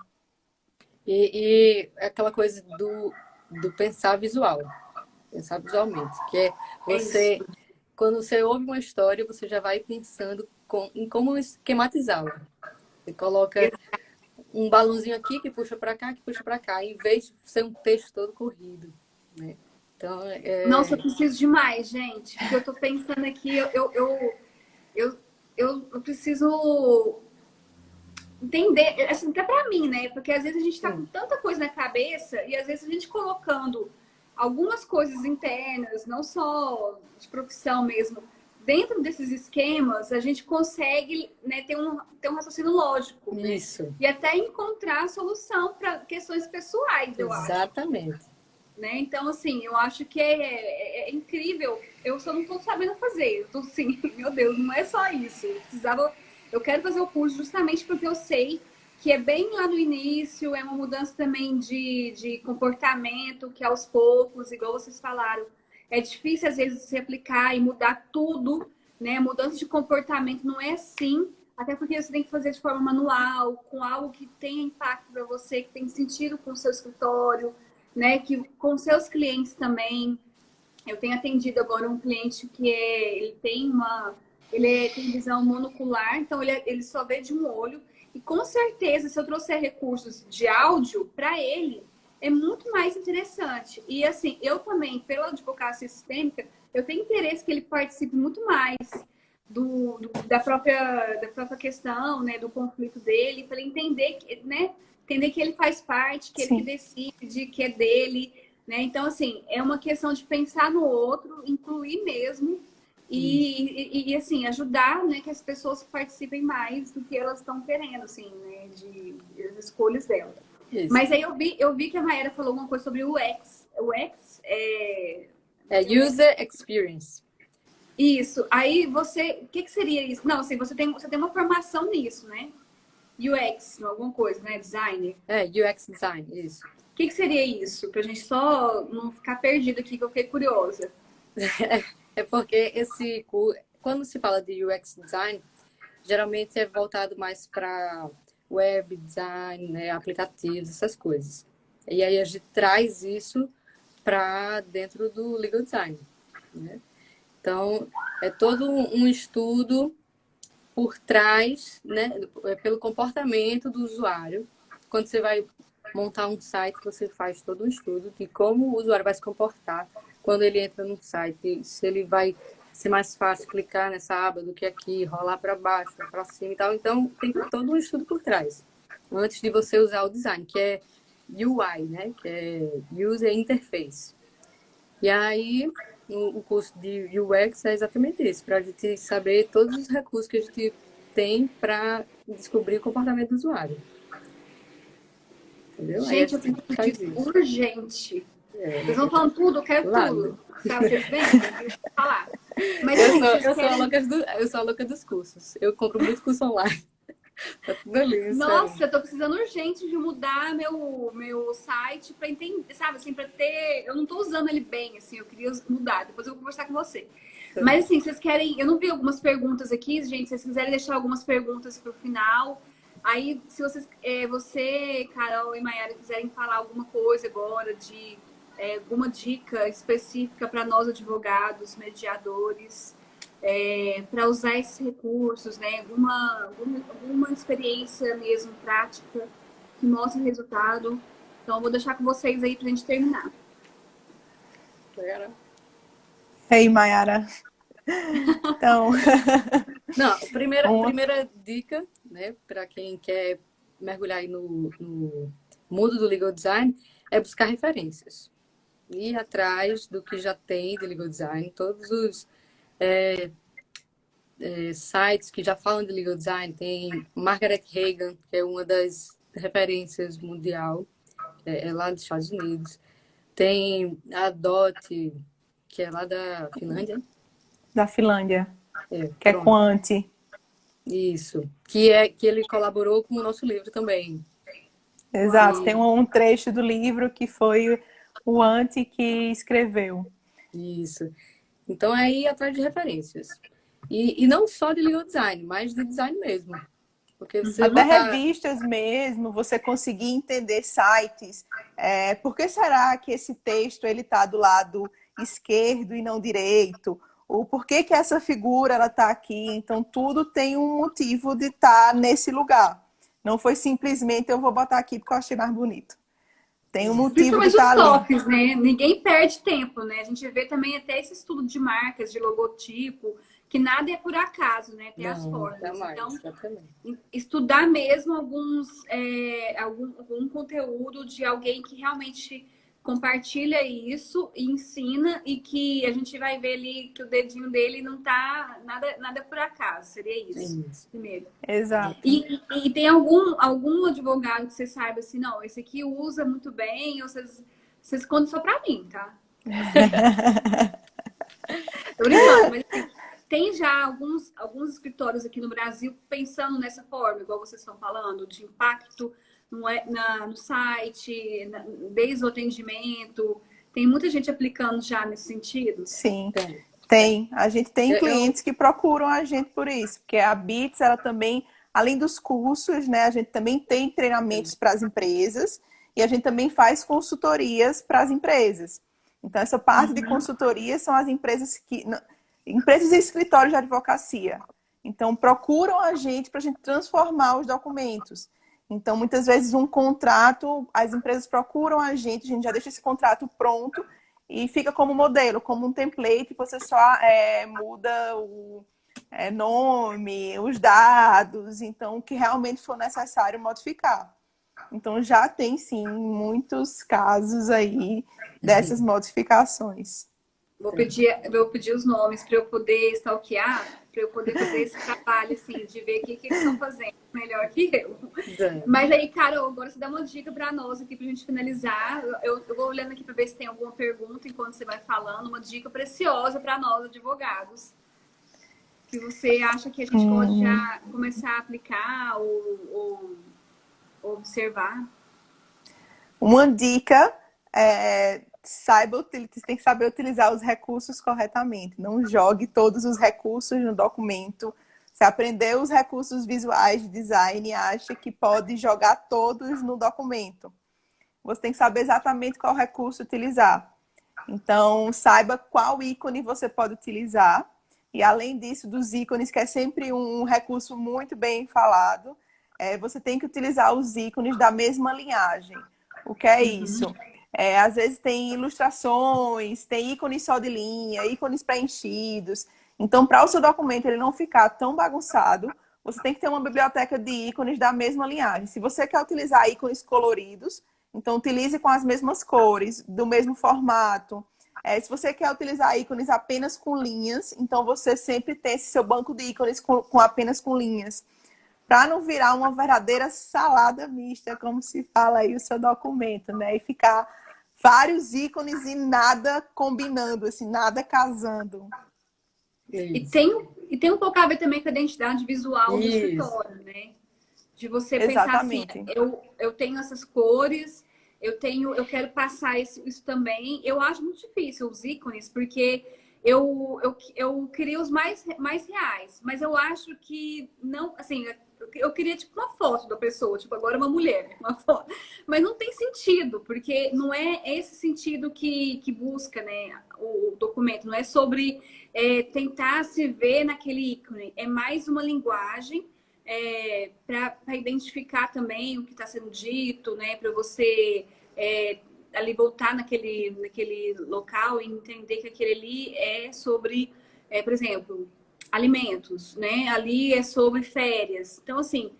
E aquela coisa do pensar visual. Pensar visualmente. Que é você, quando você ouve uma história, você já vai pensando em como esquematizá-la. Você coloca um balãozinho aqui que puxa para cá, que puxa para cá, em vez de ser um texto todo corrido, né? Então, Nossa, eu preciso de mais, gente. Porque eu tô pensando aqui, eu preciso entender, assim, até pra mim, né? Porque às vezes a gente tá com tanta coisa na cabeça e às vezes a gente colocando algumas coisas internas, não só de profissão mesmo, dentro desses esquemas, a gente consegue, né, ter um raciocínio lógico, né? isso, E até encontrar a solução para questões pessoais, eu acho. exatamente. Né? Então, assim, eu acho que é incrível. Eu só não estou sabendo fazer. Eu tô assim, meu Deus, não é só isso. Eu quero fazer o curso justamente porque eu sei que é bem lá no início, é uma mudança também de comportamento, que aos poucos, igual vocês falaram, é difícil às vezes se aplicar e mudar tudo, né? Mudança de comportamento não é assim, até porque você tem que fazer de forma manual, com algo que tenha impacto para você, que tem sentido com o seu escritório, né? Que com seus clientes também. Eu tenho atendido agora um cliente que tem visão monocular, então ele só vê de um olho. E com certeza, se eu trouxer recursos de áudio para ele, é muito mais interessante. E assim, eu também, pela advocacia sistêmica, eu tenho interesse que ele participe muito mais da própria questão, né, do conflito dele, para ele entender, né, entender que ele faz parte, que ele que decide, que é dele, né? Então, assim, é uma questão de pensar no outro, incluir mesmo e assim, ajudar, né, que as pessoas participem mais do que elas estão querendo, assim, né, das escolhas delas. Isso. Mas aí eu vi que a Mayara falou uma coisa sobre o UX. O UX é User Experience. Isso. Aí você... O que seria isso? Não, assim, você tem uma formação nisso, né? UX, alguma coisa, né? Designer. UX Design, isso. O que seria isso? Pra gente só não ficar perdido aqui, que eu fiquei curiosa. É porque quando se fala de UX Design, geralmente é voltado mais para web design, né, aplicativos, essas coisas. E aí a gente traz isso para dentro do legal design, né? Então, é todo um estudo por trás, né, pelo comportamento do usuário. Quando você vai montar um site, você faz todo um estudo de como o usuário vai se comportar quando ele entra no site, se ele vai ser mais fácil clicar nessa aba do que aqui, rolar para baixo, para cima e tal. Então, tem todo um estudo por trás, antes de você usar o design, que é UI, né, que é User Interface. E aí, o curso de UX é exatamente isso, para a gente saber todos os recursos que a gente tem para descobrir o comportamento do usuário. Entendeu? Gente, eu preciso disso urgente. Vocês vão falando tudo, eu quero tudo. Sabe, vocês vêm? Deixa eu falar. Mas, eu sou a louca dos cursos. Eu compro muito curso online. Tá tudo ali. Nossa, eu tô precisando urgente de mudar meu site para entender, sabe, assim, para ter... Eu não tô usando ele bem, assim, eu queria mudar. Depois eu vou conversar com você. Mas, assim, vocês querem... Eu não vi algumas perguntas aqui, gente. Se vocês quiserem deixar algumas perguntas pro final... Aí, se você, Carol e Mayara, quiserem falar alguma coisa agora de alguma dica específica para nós advogados, mediadores, para usar esses recursos, né? Alguma experiência mesmo prática que mostre resultado. Então, eu vou deixar com vocês aí para a gente terminar. Ei, Mayara. Então... Não, a primeira dica, né, para quem quer mergulhar aí no mundo do legal design, é buscar referências. Ir atrás do que já tem de legal design, todos os sites que já falam de legal design. Tem Margaret Hagan, que é uma das referências mundial, é lá dos Estados Unidos. Tem a DOT, que é lá da Finlândia. Da Finlândia. Que é com Antti. Isso. Que ele colaborou com o nosso livro também. Exato. Tem um trecho do livro que foi o Antti que escreveu. Isso. Então, é ir atrás de referências. E não só de legal design, mas de design mesmo. Porque você até revistas mesmo, você conseguir entender sites. Por que será que esse texto ele está do lado esquerdo e não direito? O porquê que essa figura ela está aqui? Então, tudo tem um motivo de estar nesse lugar. Não foi simplesmente eu vou botar aqui porque eu achei mais bonito. Tem um motivo de Principalmente estar os ali. tops, né? Ninguém perde tempo, né? A gente vê também até esse estudo de marcas, de logotipo, que nada é por acaso, né? Tem as Não, formas. jamais, Então, exatamente. estudar mesmo algum conteúdo de alguém que realmente compartilha isso e ensina e que a gente vai ver ali que o dedinho dele não tá nada por acaso. Seria isso, Isso. primeiro. Exato. E tem algum advogado que você saiba assim, não, esse aqui usa muito bem, ou vocês contam só pra mim, tá? Tô brincando, mas assim, tem já alguns escritórios aqui no Brasil pensando nessa forma, igual vocês estão falando, de impacto no site, desde o atendimento. Tem muita gente aplicando já nesse sentido. Sim, Tem. tem. A gente tem Eu, clientes que procuram a gente por isso, porque a Bits, ela também, além dos cursos, né, a gente também tem treinamentos para as empresas e a gente também faz consultorias para as empresas. Então, essa parte de consultoria são as empresas empresas e escritórios de advocacia. Então, procuram a gente para a gente transformar os documentos. Então, muitas vezes um contrato, as empresas procuram a gente já deixa esse contrato pronto e fica como modelo, como um template, você só muda o nome, os dados, então o que realmente for necessário modificar. Então já tem sim muitos casos aí dessas modificações. Vou pedir os nomes para eu poder stalkear, para eu poder fazer esse trabalho, assim, de ver o que eles estão fazendo melhor que eu. Mas aí, Carol, agora você dá uma dica para nós aqui, para a gente finalizar. Eu vou olhando aqui para ver se tem alguma pergunta enquanto você vai falando, uma dica preciosa para nós, advogados, que você acha que a gente pode já começar a aplicar ou observar. Uma dica você tem que saber utilizar os recursos corretamente. Não jogue todos os recursos no documento. Você aprendeu os recursos visuais de design e acha que pode jogar todos no documento. Você tem que saber exatamente qual recurso utilizar. Então, saiba qual ícone você pode utilizar. E, além disso, dos ícones, que é sempre um recurso muito bem falado, você tem que utilizar os ícones da mesma linhagem. O que é isso? Às vezes tem ilustrações, tem ícones só de linha, ícones preenchidos. Então, para o seu documento ele não ficar tão bagunçado, você tem que ter uma biblioteca de ícones da mesma linhagem. Se você quer utilizar ícones coloridos, então utilize com as mesmas cores, do mesmo formato. Se você quer utilizar ícones apenas com linhas, então você sempre tem esse seu banco de ícones apenas com linhas. Para não virar uma verdadeira salada mista, como se fala aí o seu documento, né? E ficar vários ícones e nada combinando, assim, nada casando. E tem um pouco a ver também com a identidade visual do escritório, né? De você pensar assim, eu tenho essas cores, eu quero passar isso também. Eu acho muito difícil os ícones, porque eu queria os mais reais, mas eu acho que não, assim, eu queria tipo uma foto da pessoa, tipo agora uma mulher, uma foto, mas não tem sentido, porque não é esse sentido que busca, né, o documento, não é sobre tentar se ver naquele ícone, é mais uma linguagem para identificar também o que está sendo dito, né, para você ali voltar naquele local e entender que aquele ali é sobre, por exemplo, alimentos, né? Ali é sobre férias. Então, assim,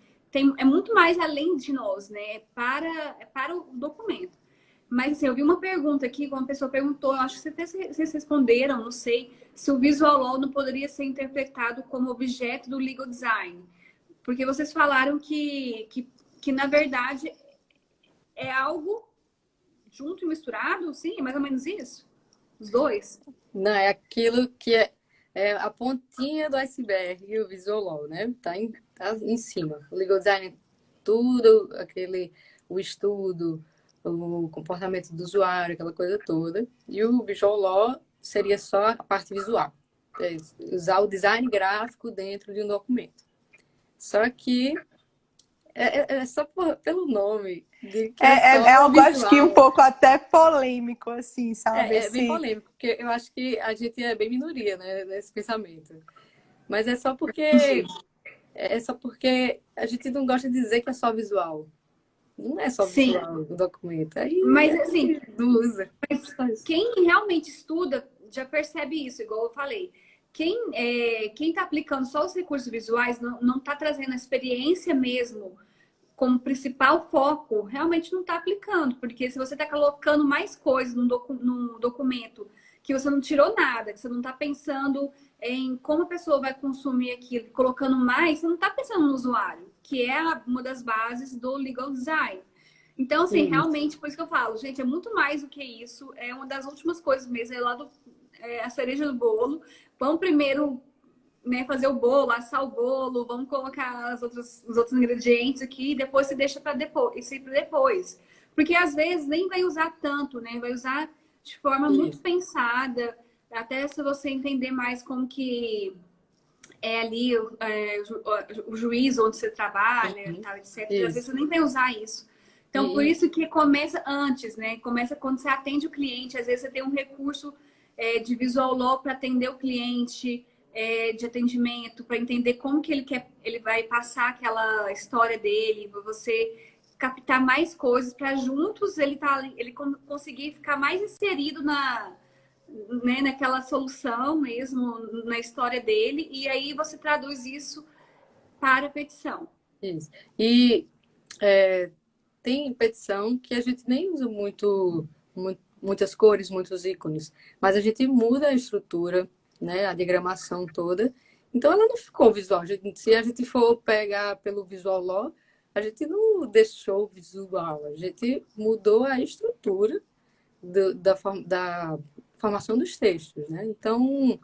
é muito mais além de nós, né? Para o documento. Mas, assim, eu vi uma pergunta aqui, uma pessoa perguntou, eu acho que vocês responderam, não sei, se o visual law não poderia ser interpretado como objeto do legal design. Porque vocês falaram que na verdade, é algo junto e misturado, sim? É mais ou menos isso? Os dois? Não, é aquilo que é a pontinha do iceberg, o visual law, né? Tá em cima. O legal design é tudo, o estudo, o comportamento do usuário, aquela coisa toda. E o visual law seria só a parte visual. Usar o design gráfico dentro de um documento. Só que é só pelo nome. É algo, acho que um pouco até polêmico, assim, sabe? É bem polêmico, porque eu acho que a gente é bem minoria, né, nesse pensamento. Mas é só porque é só porque a gente não gosta de dizer que é só visual. Não é só Sim, visual o documento. Aí mas a assim, gente não usa. Só isso. quem realmente estuda já percebe isso, igual eu falei. Quem está aplicando só os recursos visuais não está trazendo a experiência mesmo como principal foco, realmente não está aplicando. Porque se você está colocando mais coisas num documento que você não tirou nada, que você não está pensando em como a pessoa vai consumir aquilo, colocando mais, você não está pensando no usuário, que é uma das bases do legal design. Então, assim, Isso. realmente, por isso que eu falo, gente, é muito mais do que isso. É uma das últimas coisas mesmo, a cereja do bolo. Vamos primeiro, né, fazer o bolo, assar o bolo, vamos colocar os outros ingredientes aqui, e depois você deixa para depois, isso aí para depois. Porque às vezes nem vai usar tanto, né? Vai usar de forma muito Isso. pensada, até se você entender mais como que é ali o juiz onde você trabalha, Uhum. tal, etc. Às vezes Isso. você nem vai usar isso. Então, por E, isso que começa antes, né? Começa quando você atende o cliente. Às vezes você tem um recurso de visual law para atender o cliente, de atendimento, para entender como que ele vai passar aquela história dele, para você captar mais coisas para juntos ele conseguir ficar mais inserido né, naquela solução mesmo, na história dele, e aí você traduz isso para a petição. isso. E é, tem petição que a gente nem usa muitas cores, muitos ícones, mas a gente muda a estrutura, né, a diagramação toda. Então ela não ficou visual. Se a gente for pegar pelo visual law, a gente não deixou visual, a gente mudou a estrutura da formação dos textos, né? Então,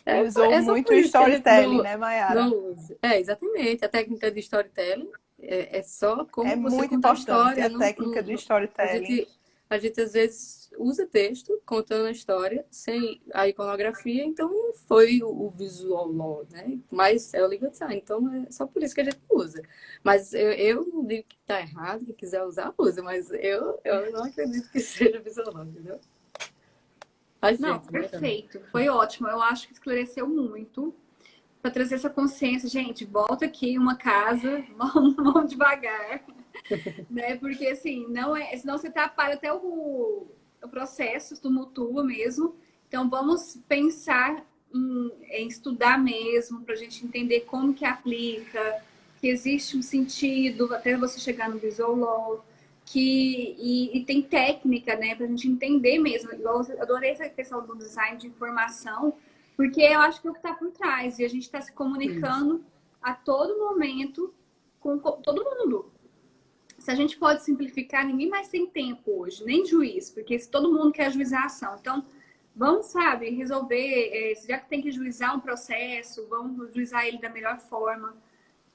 E usou é só muito por o isso que a gente storytelling, né, Mayara? não usa. É, exatamente. A técnica de storytelling é só É como você muito contar a importante história. a técnica do storytelling. A gente às vezes usa texto contando a história sem a iconografia, então não foi o visual law, né? Mas é o legal design, então é só por isso que a gente usa. Mas eu não digo que está errado, quem quiser usar, usa, mas eu não acredito que seja visual law, entendeu? A Não, gente, né? perfeito. Foi ótimo. Eu acho que esclareceu muito para trazer essa consciência. Gente, volta aqui uma casa, vamos devagar, né? Porque assim, não é, senão você atrapalha até o processo, tumultua mesmo. Então vamos pensar em estudar mesmo para a gente entender como que aplica, que existe um sentido até você chegar no visual law, e tem técnica, né, para a gente entender mesmo. Igual eu adorei essa questão do design de informação, porque eu acho que é o que está por trás e a gente está se Isso. comunicando a todo momento com todo mundo. Se a gente pode simplificar, ninguém mais tem tempo hoje, nem juiz, porque todo mundo quer juizar a ação. Então, vamos, sabe, resolver, já que tem que juizar um processo, vamos juizar ele da melhor forma,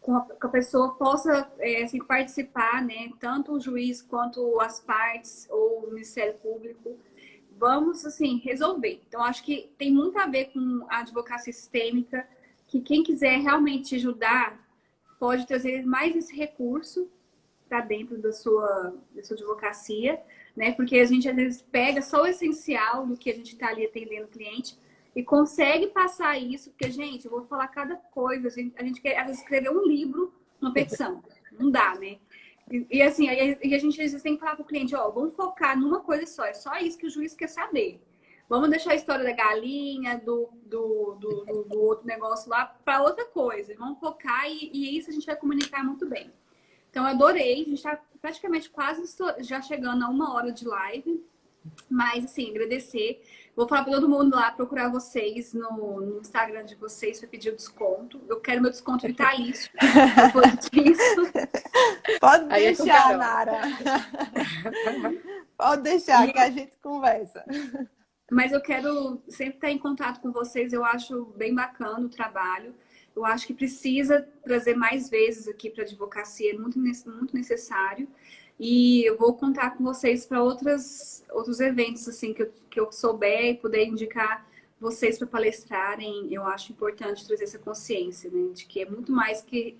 que a pessoa possa assim, participar, né? Tanto o juiz quanto as partes ou o Ministério Público. Vamos, assim, resolver. Então, acho que tem muito a ver com a advocacia sistêmica, que quem quiser realmente ajudar pode trazer mais esse recurso para dentro da sua advocacia, né? Porque a gente às vezes pega só o essencial do que a gente está ali atendendo o cliente e consegue passar isso, porque, gente, eu vou falar cada coisa, a gente quer às vezes escrever um livro, uma petição. Não dá, né? E assim, a gente às vezes tem que falar para o cliente, ó, vamos focar numa coisa só, é só isso que o juiz quer saber. Vamos deixar a história da galinha, do outro negócio lá para outra coisa. Vamos focar e isso a gente vai comunicar muito bem. Então, eu adorei. A gente está praticamente quase já chegando a 1 hora de live. Mas, assim, agradecer. Vou falar para todo mundo lá, procurar vocês no Instagram de vocês para pedir o desconto. Eu quero meu desconto vitalício depois disso. Pode Aí é com deixar, Carol. Nara. Pode deixar que a gente conversa. Mas eu quero sempre estar em contato com vocês. Eu acho bem bacana o trabalho. Eu acho que precisa trazer mais vezes aqui para a advocacia. É muito necessário. E eu vou contar com vocês para outros eventos assim que eu souber e puder indicar vocês para palestrarem. Eu acho importante trazer essa consciência, né? De que é muito mais que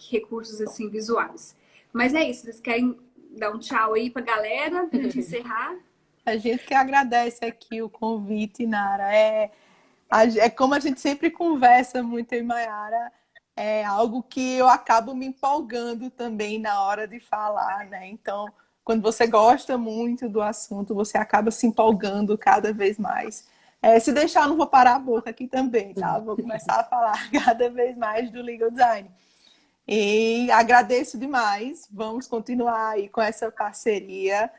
recursos assim visuais. Mas é isso. Vocês querem dar um tchau aí para a galera para a gente encerrar? A gente que agradece aqui o convite, Nara. É como a gente sempre conversa muito em Maiara. é algo que eu acabo me empolgando também na hora de falar, né? Então, quando você gosta muito do assunto, você acaba se empolgando cada vez mais. Se deixar, eu não vou parar a boca aqui também, tá? Vou começar a falar cada vez mais do legal design. E agradeço demais. Vamos continuar aí com essa parceria.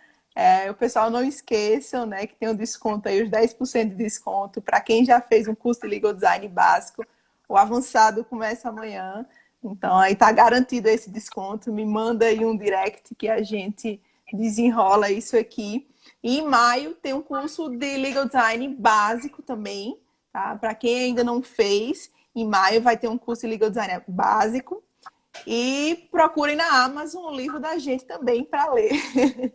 O pessoal não esqueçam, né, que tem um desconto aí, os 10% de desconto para quem já fez um curso de legal design básico. O avançado começa amanhã. Então, aí tá garantido esse desconto. Me manda aí um direct que a gente desenrola isso aqui. E em maio tem um curso de legal design básico também, tá? Para quem ainda não fez, em maio vai ter um curso de legal design básico. E procurem na Amazon o livro da gente também para ler.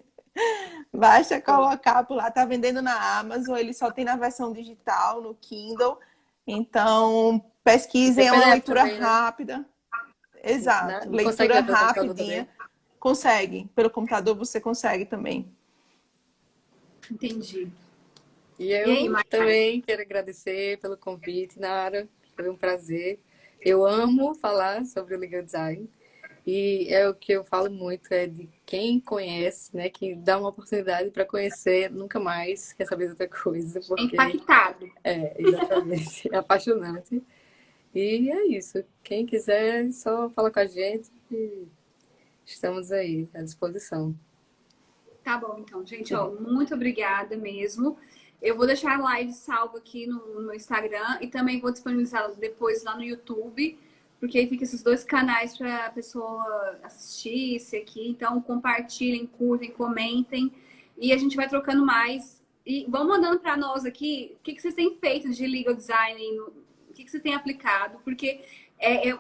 Basta colocar por lá, tá vendendo na Amazon, ele só tem na versão digital, no Kindle. Então, pesquisem, é uma leitura também, né? rápida. Exato, Não consegue leitura ler pelo computador rapidinha. também? Consegue, pelo computador você consegue também. Entendi. E eu aí, Mari? também quero agradecer pelo convite, Nara. Foi um prazer. Eu amo falar sobre o legal design. E é o que eu falo muito, é de quem conhece, né? Que dá uma oportunidade para conhecer, nunca mais quer saber de outra coisa. Porque Impactado. exatamente. É apaixonante. E é isso. Quem quiser, só fala com a gente. E estamos aí à disposição. Tá bom, então, gente, ó, muito obrigada mesmo. Eu vou deixar a live salva aqui no Instagram e também vou disponibilizar depois lá no YouTube, porque aí fica esses dois canais para a pessoa assistir esse aqui. Então, compartilhem, curtem, comentem e a gente vai trocando mais. E vão mandando para nós aqui o que vocês têm feito de legal design, o que vocês têm aplicado, porque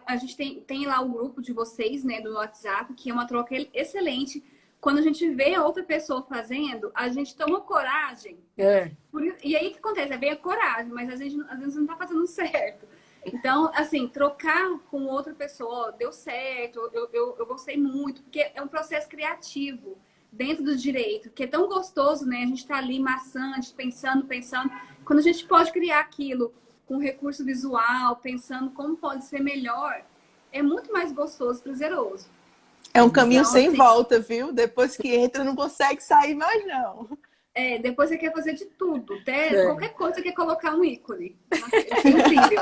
a gente tem lá o grupo de vocês, né, do WhatsApp, que é uma troca excelente. Quando a gente vê outra pessoa fazendo, a gente toma coragem. E aí o que acontece? Vem a coragem, mas às vezes não tá fazendo certo. Então, assim, trocar com outra pessoa deu certo, eu gostei muito, porque é um processo criativo dentro do direito, que é tão gostoso, né? A gente tá ali maçante, pensando. Quando a gente pode criar aquilo com recurso visual, pensando como pode ser melhor, é muito mais gostoso e prazeroso. É um caminho Então, sem assim, volta, viu? Depois que entra, não consegue sair mais, não. Depois você quer fazer de tudo, até qualquer coisa você quer colocar um ícone. É incrível,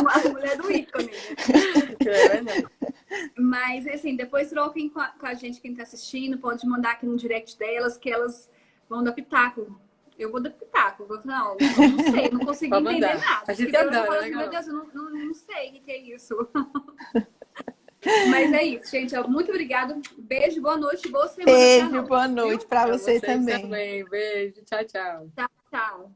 a mulher do ícone. Verdade. Mas, assim, depois troquem com a gente, quem tá assistindo, pode mandar aqui no direct delas, que elas vão dar pitaco. Eu vou dar pitaco. Vou falar, não, eu não sei, não consegui Pode entender mandar. nada. A gente Porque daí eu adora, falo né, assim, meu Carol? Deus, eu não sei o que é isso. Mas é isso, gente. Muito obrigada. Beijo, boa noite, boa semana. Beijo, boa noite para Pra você vocês também. também. Beijo. Tchau, tchau. Tchau, tchau.